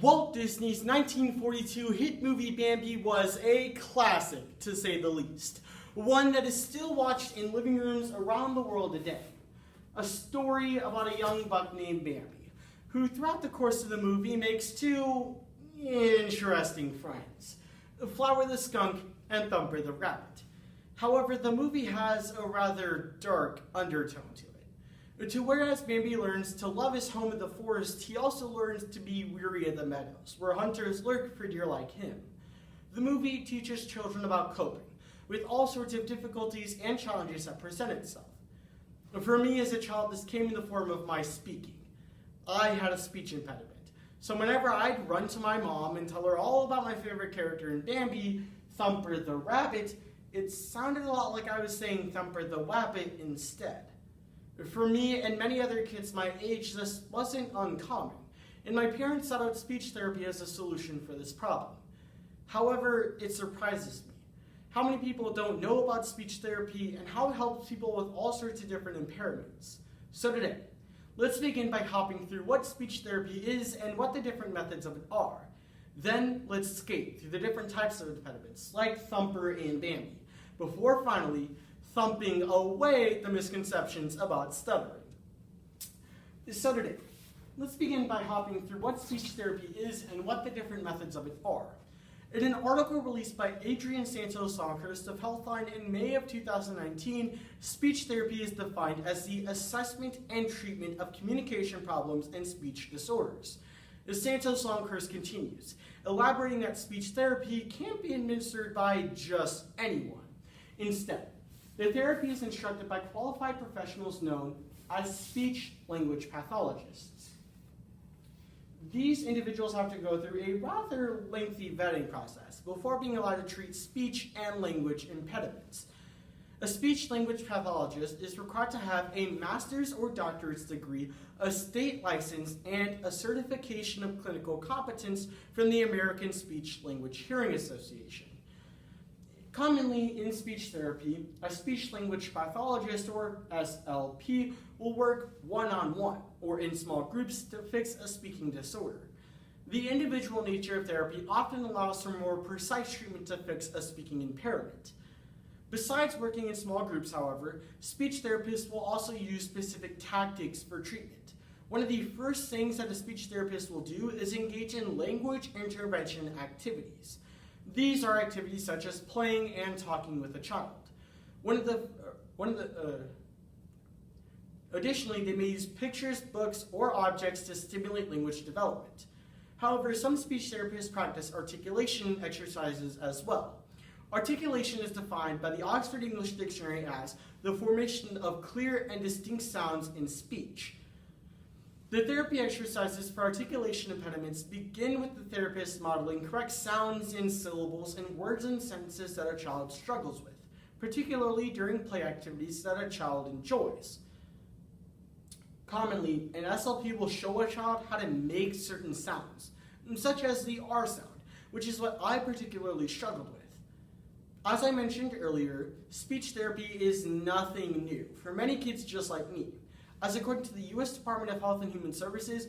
Walt Disney's 1942 hit movie Bambi was a classic, to say the least. One that is still watched in living rooms around the world today. A story about a young buck named Bambi, who throughout the course of the movie makes two interesting friends, Flower the skunk and Thumper the rabbit. However, the movie has a rather dark undertone to it. Whereas Bambi learns to love his home in the forest, he also learns to be weary of the meadows, where hunters lurk for deer like him. The movie teaches children about coping with all sorts of difficulties and challenges that present itself. For me as a child, this came in the form of my speaking. I had a speech impediment, so whenever I'd run to my mom and tell her all about my favorite character in Bambi, Thumper the rabbit, it sounded a lot like I was saying Thumper the Wabbit instead. For me and many other kids my age, this wasn't uncommon, and my parents sought out speech therapy as a solution for this problem. However, it surprises me how many people don't know about speech therapy and how it helps people with all sorts of different impairments. So today, let's begin by hopping through what speech therapy is and what the different methods of it are. Then, let's skate through the different types of impediments, like Thumper and Bambi, before finally thumping away the misconceptions about stuttering. So today, let's begin by hopping through what speech therapy is and what the different methods of it are. In an article released by Adrian Santos-Sonkhurst of Healthline in May of 2019, speech therapy is defined as the assessment and treatment of communication problems and speech disorders. As Santos-Sonkhurst continues, elaborating that speech therapy can't be administered by just anyone. Instead, the therapy is instructed by qualified professionals known as speech-language pathologists. These individuals have to go through a rather lengthy vetting process before being allowed to treat speech and language impediments. A speech-language pathologist is required to have a master's or doctorate's degree, a state license, and a certification of clinical competence from the American Speech-Language Hearing Association. Commonly in speech therapy, a speech-language pathologist, or SLP, will work one-on-one or in small groups to fix a speaking disorder. The individual nature of therapy often allows for more precise treatment to fix a speaking impairment. Besides working in small groups, however, speech therapists will also use specific tactics for treatment. One of the first things that a speech therapist will do is engage in language intervention activities. These are activities such as playing and talking with a child. Additionally, they may use pictures, books, or objects to stimulate language development. However, some speech therapists practice articulation exercises as well. Articulation is defined by the Oxford English Dictionary as the formation of clear and distinct sounds in speech. The therapy exercises for articulation impediments begin with the therapist modeling correct sounds in syllables and words and sentences that a child struggles with, particularly during play activities that a child enjoys. Commonly, an SLP will show a child how to make certain sounds, such as the R sound, which is what I particularly struggled with. As I mentioned earlier, speech therapy is nothing new for many kids just like me, as according to the U.S. Department of Health and Human Services,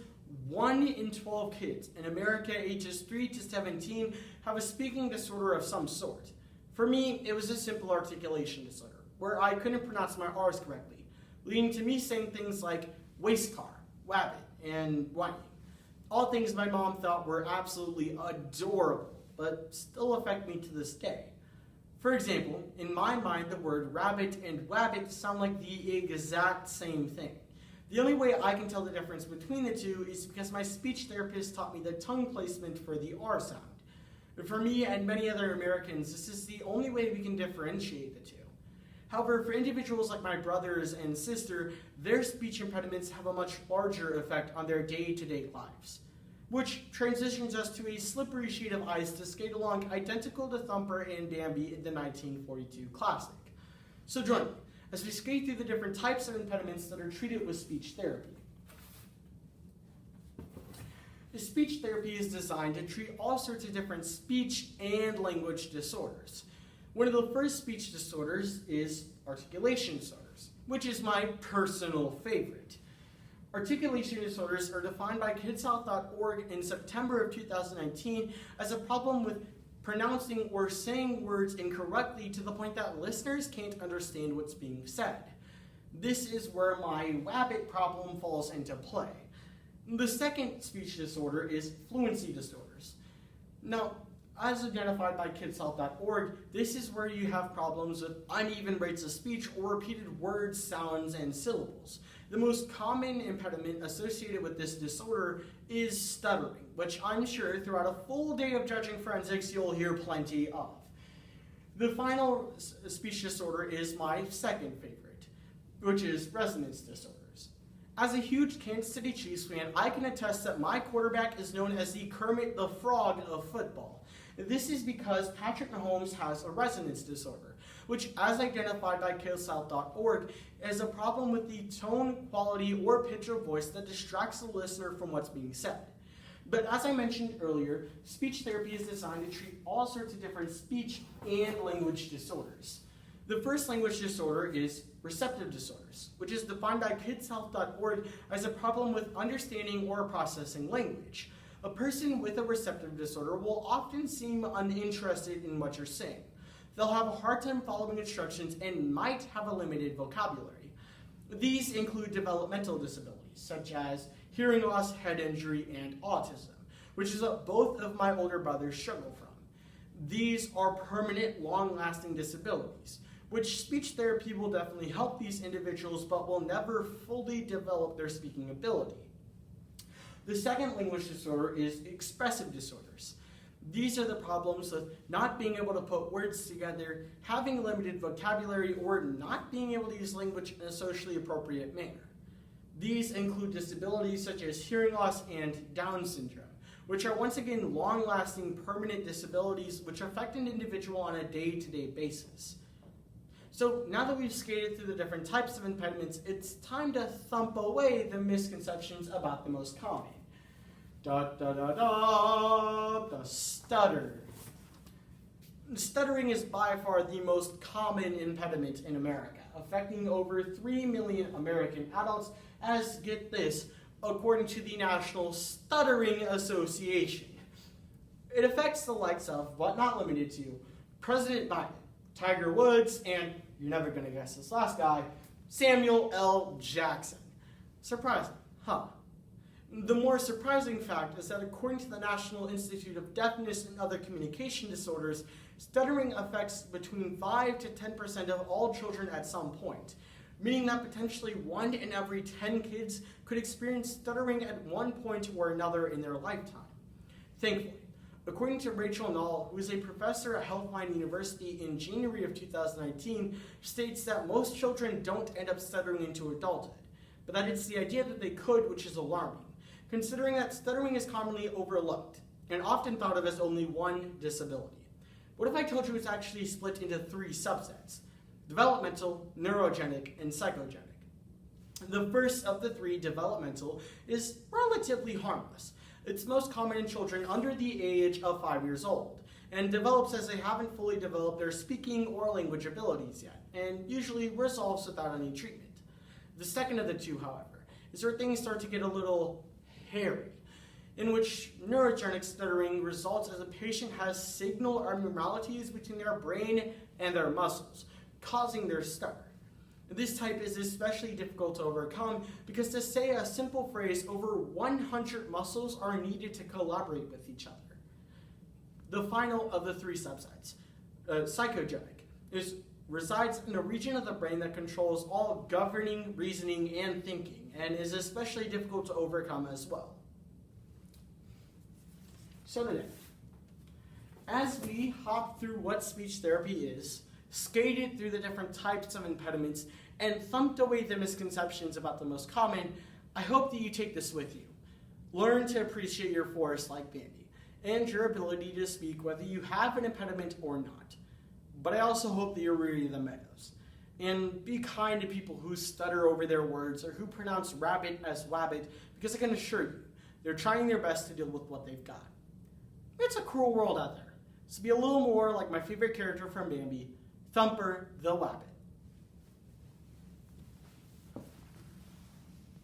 1 in 12 kids in America ages 3 to 17 have a speaking disorder of some sort. For me, it was a simple articulation disorder, where I couldn't pronounce my R's correctly, leading to me saying things like waste car, wabbit, and whining. All things my mom thought were absolutely adorable, but still affect me to this day. For example, in my mind, the word rabbit and wabbit sound like the exact same thing. The only way I can tell the difference between the two is because my speech therapist taught me the tongue placement for the R sound. But for me and many other Americans, this is the only way we can differentiate the two. However, for individuals like my brothers and sister, their speech impediments have a much larger effect on their day-to-day lives, which transitions us to a slippery sheet of ice to skate along identical to Thumper and Bambi in the 1942 classic. So join me as we skate through the different types of impediments that are treated with speech therapy. The speech therapy is designed to treat all sorts of different speech and language disorders. One of the first speech disorders is articulation disorders, which is my personal favorite. Articulation disorders are defined by kidshealth.org in September of 2019 as a problem with pronouncing or saying words incorrectly to the point that listeners can't understand what's being said. This is where my wabbit problem falls into play. The second speech disorder is fluency disorders. Now, as identified by kidshealth.org, this is where you have problems with uneven rates of speech or repeated words, sounds, and syllables. The most common impediment associated with this disorder is stuttering, which I'm sure throughout a full day of judging forensics you'll hear plenty of. The final speech disorder is my second favorite, which is resonance disorders. As a huge Kansas City Chiefs fan, I can attest that my quarterback is known as the Kermit the Frog of football. This is because Patrick Mahomes has a resonance disorder, which, as identified by kidshealth.org, is a problem with the tone, quality, or pitch of voice that distracts the listener from what's being said. But as I mentioned earlier, speech therapy is designed to treat all sorts of different speech and language disorders. The first language disorder is receptive disorders, which is defined by kidshealth.org as a problem with understanding or processing language. A person with a receptive disorder will often seem uninterested in what you're saying. They'll have a hard time following instructions and might have a limited vocabulary. These include developmental disabilities, such as hearing loss, head injury, and autism, which is what both of my older brothers struggle from. These are permanent, long-lasting disabilities, which speech therapy will definitely help these individuals, but will never fully develop their speaking ability. The second language disorder is expressive disorders. These are the problems with not being able to put words together, having limited vocabulary, or not being able to use language in a socially appropriate manner. These include disabilities such as hearing loss and Down syndrome, which are once again long-lasting permanent disabilities which affect an individual on a day-to-day basis. So now that we've skated through the different types of impediments, it's time to thump away the misconceptions about the most common. The stutter. Stuttering is by far the most common impediment in America, affecting over 3 million American adults, as, get this, according to the National Stuttering Association. It affects the likes of, but not limited to, President Biden, Tiger Woods, and, you're never going to guess this last guy, Samuel L. Jackson. Surprising, huh? The more surprising fact is that according to the National Institute of Deafness and Other Communication Disorders, stuttering affects between 5 to 10% of all children at some point, meaning that potentially 1 in every 10 kids could experience stuttering at one point or another in their lifetime. Thankfully, according to Rachel Null, who is a professor at Healthline University in January of 2019, states that most children don't end up stuttering into adulthood, but that it's the idea that they could which is alarming, considering that stuttering is commonly overlooked and often thought of as only one disability. What if I told you it's actually split into 3 subsets: developmental, neurogenic, and psychogenic? The first of the 3, developmental, is relatively harmless. It's most common in children under the age of 5 years old and develops as they haven't fully developed their speaking or language abilities yet, and usually resolves without any treatment. The second of the 2, however, is where things start to get a little hairy, in which neurogenic stuttering results as a patient has signal abnormalities between their brain and their muscles, causing their stutter. This type is especially difficult to overcome because to say a simple phrase, over 100 muscles are needed to collaborate with each other. The final of the 3 subsets, psychogenic, resides in a region of the brain that controls all governing, reasoning, and thinking, and is especially difficult to overcome as well. So today, as we hop through what speech therapy is, skated through the different types of impediments, and thumped away the misconceptions about the most common, I hope that you take this with you. Learn to appreciate your forest like Bambi, and your ability to speak whether you have an impediment or not. But I also hope that you're reading the meadows. And be kind to people who stutter over their words or who pronounce rabbit as wabbit, because I can assure you, they're trying their best to deal with what they've got. It's a cruel world out there. So be a little more like my favorite character from Bambi, Thumper the Wabbit.